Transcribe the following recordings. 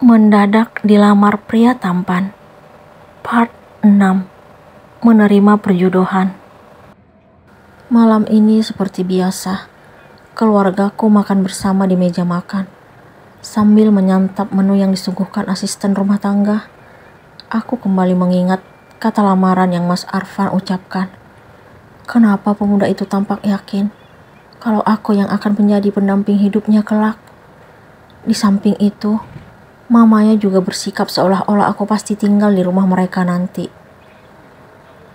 Mendadak dilamar pria tampan. Part 6. Menerima perjodohan. Malam ini seperti biasa, keluargaku makan bersama di meja makan. Sambil menyantap menu yang disuguhkan asisten rumah tangga, aku kembali mengingat kata lamaran yang Mas Arfan ucapkan. Kenapa pemuda itu tampak yakin kalau aku yang akan menjadi pendamping hidupnya kelak? Di samping itu, mamanya juga bersikap seolah-olah aku pasti tinggal di rumah mereka nanti.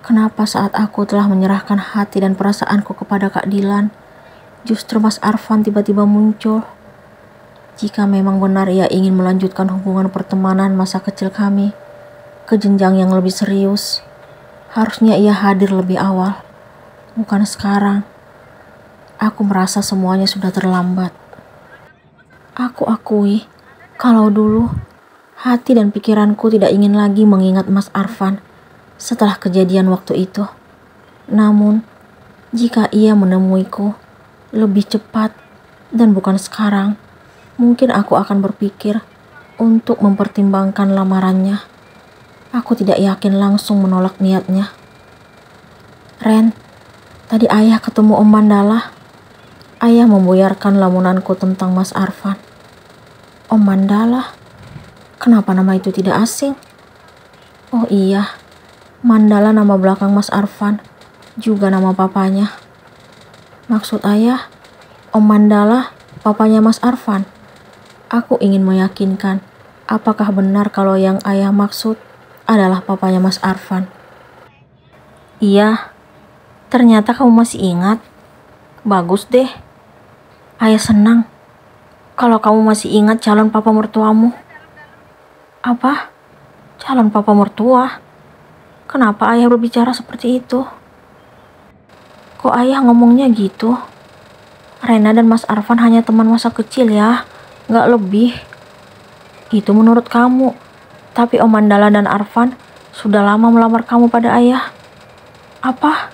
Kenapa saat aku telah menyerahkan hati dan perasaanku kepada Kak Dilan, justru Mas Arfan tiba-tiba muncul? Jika memang benar ia ingin melanjutkan hubungan pertemanan masa kecil kami ke jenjang yang lebih serius, harusnya ia hadir lebih awal, bukan sekarang. Aku merasa semuanya sudah terlambat. Aku akui, kalau dulu, hati dan pikiranku tidak ingin lagi mengingat Mas Arfan setelah kejadian waktu itu. Namun, jika ia menemuiku lebih cepat dan bukan sekarang, mungkin aku akan berpikir untuk mempertimbangkan lamarannya. Aku tidak yakin langsung menolak niatnya. Ren, tadi ayah ketemu Om Mandala. Ayah membuyarkan lamunanku tentang Mas Arfan. Om Mandala? Kenapa nama itu tidak asing? Oh iya, Mandala nama belakang Mas Arfan, juga nama papanya. Maksud ayah, Om Mandala, papanya Mas Arfan. Aku ingin meyakinkan, apakah benar kalau yang ayah maksud adalah papanya Mas Arfan? Iya, ternyata kamu masih ingat. Bagus deh. Ayah senang kalau kamu masih ingat calon papa mertuamu. Apa? Calon papa mertua? Kenapa ayah berbicara seperti itu? Kok ayah ngomongnya gitu? Rena dan Mas Arfan hanya teman masa kecil ya, gak lebih. Itu menurut kamu. Tapi Om Mandala dan Arfan sudah lama melamar kamu pada ayah. Apa?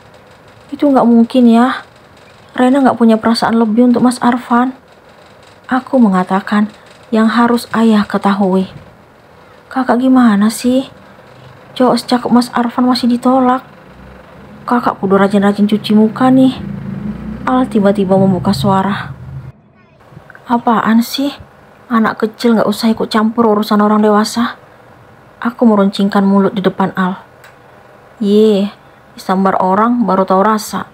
Itu gak mungkin ya. Rena gak punya perasaan lebih untuk Mas Arfan. Aku mengatakan yang harus ayah ketahui. Kakak gimana sih? Cowok secakep Mas Arfan masih ditolak. Kakak kudu rajin-rajin cuci muka nih. Al tiba-tiba membuka suara. Apaan sih? Anak kecil gak usah ikut campur urusan orang dewasa. Aku meruncingkan mulut di depan Al. Disambar orang baru tahu rasa.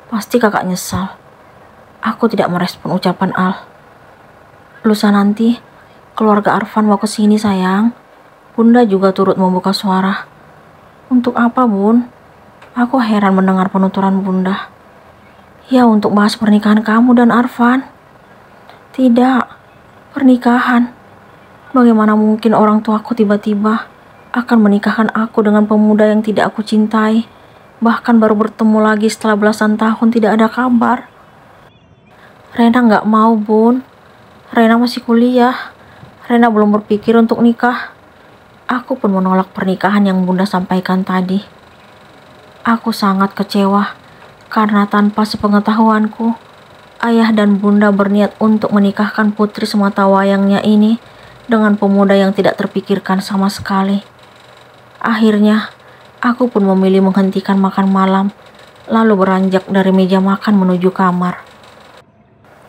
Pasti kakak nyesal. Aku tidak merespon ucapan Al. Lusa nanti, keluarga Arfan mau kesini sayang. Bunda juga turut membuka suara. Untuk apa, Bun? Aku heran mendengar penuturan Bunda. Ya, untuk bahas pernikahan kamu dan Arfan. Tidak, pernikahan. Bagaimana mungkin orang tuaku tiba-tiba akan menikahkan aku dengan pemuda yang tidak aku cintai, bahkan baru bertemu lagi setelah belasan tahun tidak ada kabar. Rena gak mau, Bun. Rena masih kuliah. Rena belum berpikir untuk nikah. Aku pun menolak pernikahan yang Bunda sampaikan tadi. Aku sangat kecewa karena tanpa sepengetahuanku, ayah dan Bunda berniat untuk menikahkan putri semata wayangnya ini dengan pemuda yang tidak terpikirkan sama sekali. Akhirnya, aku pun memilih menghentikan makan malam, lalu beranjak dari meja makan menuju kamar.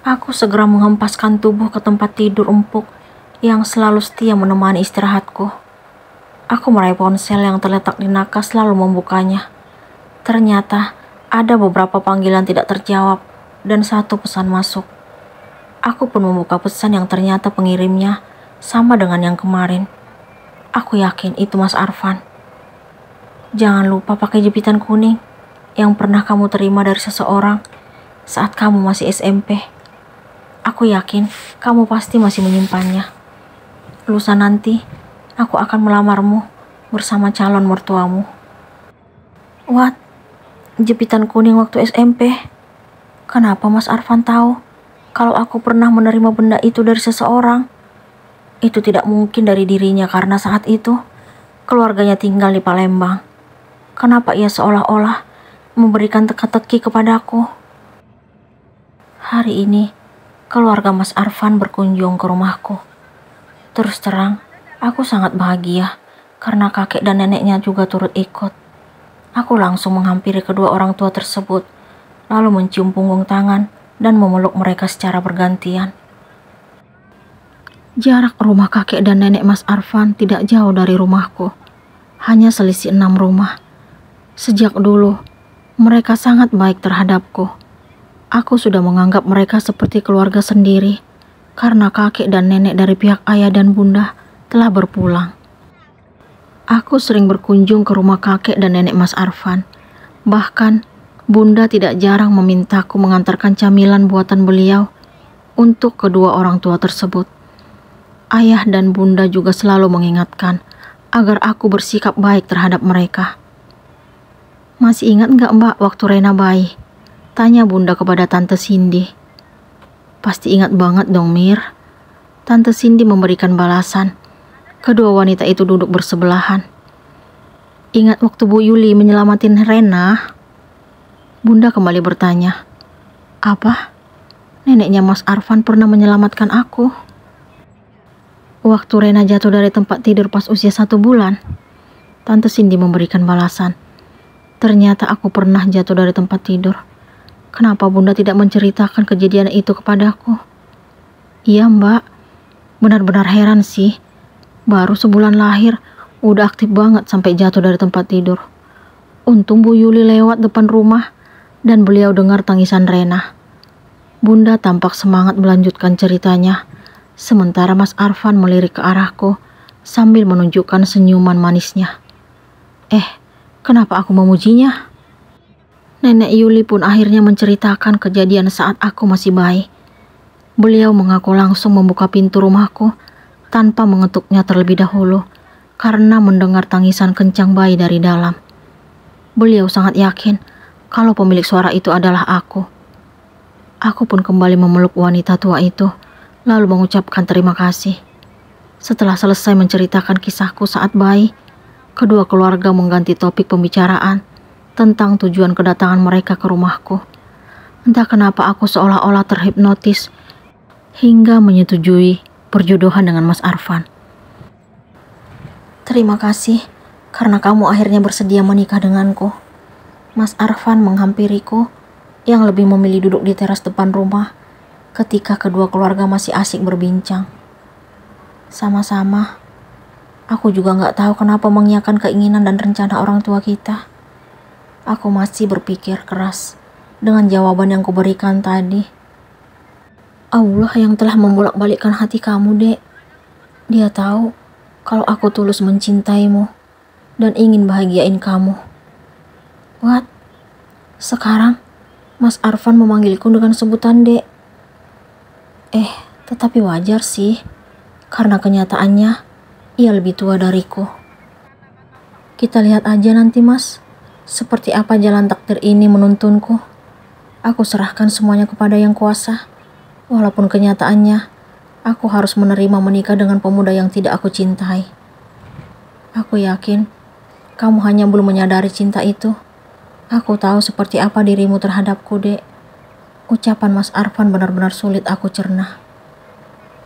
Aku segera menghempaskan tubuh ke tempat tidur empuk yang selalu setia menemani istirahatku. Aku meraih ponsel yang terletak di nakas lalu membukanya. Ternyata ada beberapa panggilan tidak terjawab dan satu pesan masuk. Aku pun membuka pesan yang ternyata pengirimnya sama dengan yang kemarin. Aku yakin itu Mas Arfan. Jangan lupa pakai jepitan kuning yang pernah kamu terima dari seseorang saat kamu masih SMP. Aku yakin kamu pasti masih menyimpannya. Lusa nanti, aku akan melamarmu bersama calon mertuamu. What? Jepitan kuning waktu SMP? Kenapa Mas Arfan tahu kalau aku pernah menerima benda itu dari seseorang? Itu tidak mungkin dari dirinya karena saat itu keluarganya tinggal di Palembang. Kenapa ia seolah-olah memberikan teka-teki kepadaku? Hari ini, keluarga Mas Arfan berkunjung ke rumahku. Terus terang, Aku sangat bahagia karena kakek dan neneknya juga turut ikut. Aku langsung menghampiri kedua orang tua tersebut, lalu mencium punggung tangan dan memeluk mereka secara bergantian. Jarak rumah kakek dan nenek Mas Arfan tidak jauh dari rumahku, hanya selisih 6 rumah. Sejak dulu, mereka sangat baik terhadapku. Aku sudah menganggap mereka seperti keluarga sendiri, karena kakek dan nenek dari pihak ayah dan bunda telah berpulang. Aku sering berkunjung ke rumah kakek dan nenek Mas Arfan. Bahkan, bunda tidak jarang memintaku mengantarkan camilan buatan beliau untuk kedua orang tua tersebut. Ayah dan bunda juga selalu mengingatkan agar aku bersikap baik terhadap mereka. Masih ingat nggak Mbak waktu Rena bayi? Tanya bunda kepada Tante Cindy. Pasti ingat banget dong Mir. Tante Cindy memberikan balasan. Kedua wanita itu duduk bersebelahan. Ingat waktu Bu Yuli menyelamatin Rena? Bunda kembali bertanya. Apa? Neneknya Mas Arfan pernah menyelamatkan aku. Waktu Rena jatuh dari tempat tidur pas usia 1 bulan. Tante Cindy memberikan balasan. Ternyata aku pernah jatuh dari tempat tidur. Kenapa bunda tidak menceritakan kejadian itu kepadaku? Iya Mbak, benar-benar heran sih. Baru sebulan lahir, udah aktif banget sampai jatuh dari tempat tidur. Untung Bu Yuli lewat depan rumah dan beliau dengar tangisan Rena. Bunda tampak semangat melanjutkan ceritanya, sementara Mas Arfan melirik ke arahku sambil menunjukkan senyuman manisnya. Kenapa aku memujinya? Nenek Yuli pun akhirnya menceritakan kejadian saat aku masih bayi. Beliau mengaku langsung membuka pintu rumahku tanpa mengetuknya terlebih dahulu karena mendengar tangisan kencang bayi dari dalam. Beliau sangat yakin kalau pemilik suara itu adalah aku. Aku pun kembali memeluk wanita tua itu, lalu mengucapkan terima kasih. Setelah selesai menceritakan kisahku saat bayi, kedua keluarga mengganti topik pembicaraan tentang tujuan kedatangan mereka ke rumahku. Entah kenapa aku seolah-olah terhipnotis hingga menyetujui perjodohan dengan Mas Arfan. Terima kasih karena kamu akhirnya bersedia menikah denganku. Mas Arfan menghampiriku yang lebih memilih duduk di teras depan rumah ketika kedua keluarga masih asik berbincang. Sama-sama. Aku juga gak tahu kenapa mengiyakan keinginan dan rencana orang tua kita. Aku masih berpikir keras dengan jawaban yang kuberikan tadi. Allah yang telah membolak-balikkan hati kamu, Dek. Dia tahu kalau aku tulus mencintaimu dan ingin bahagiain kamu. What? Sekarang Mas Arfan memanggilku dengan sebutan Dek. Tetapi wajar sih, karena kenyataannya ia lebih tua dariku. Kita lihat aja nanti Mas, seperti apa jalan takdir ini menuntunku. Aku serahkan semuanya kepada Yang Kuasa. Walaupun kenyataannya, aku harus menerima menikah dengan pemuda yang tidak aku cintai. Aku yakin, kamu hanya belum menyadari cinta itu. Aku tahu seperti apa dirimu terhadapku, Dek. Ucapan Mas Arfan benar-benar sulit aku cerna.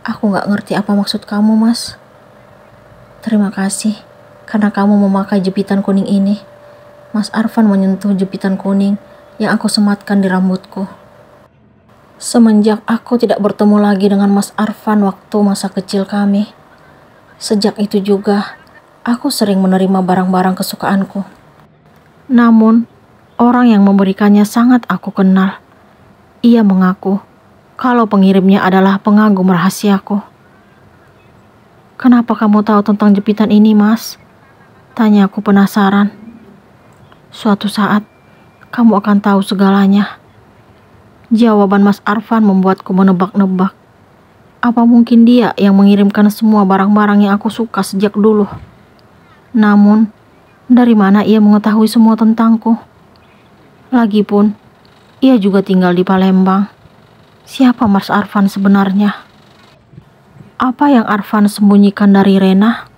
Aku gak ngerti apa maksud kamu, Mas. Terima kasih karena kamu memakai jepitan kuning ini. Mas Arfan menyentuh jepitan kuning yang aku sematkan di rambutku. Semenjak aku tidak bertemu lagi dengan Mas Arfan waktu masa kecil kami, sejak itu juga aku sering menerima barang-barang kesukaanku. Namun, orang yang memberikannya sangat aku kenal. Ia mengaku kalau pengirimnya adalah pengagum rahasiaku. Kenapa kamu tahu tentang jepitan ini, Mas? Tanya aku penasaran. Suatu saat, kamu akan tahu segalanya. Jawaban Mas Arfan membuatku menebak-nebak. Apa mungkin dia yang mengirimkan semua barang-barang yang aku suka sejak dulu? Namun, dari mana ia mengetahui semua tentangku? Lagipun, ia juga tinggal di Palembang. Siapa Mas Arfan sebenarnya? Apa yang Arfan sembunyikan dari Rena?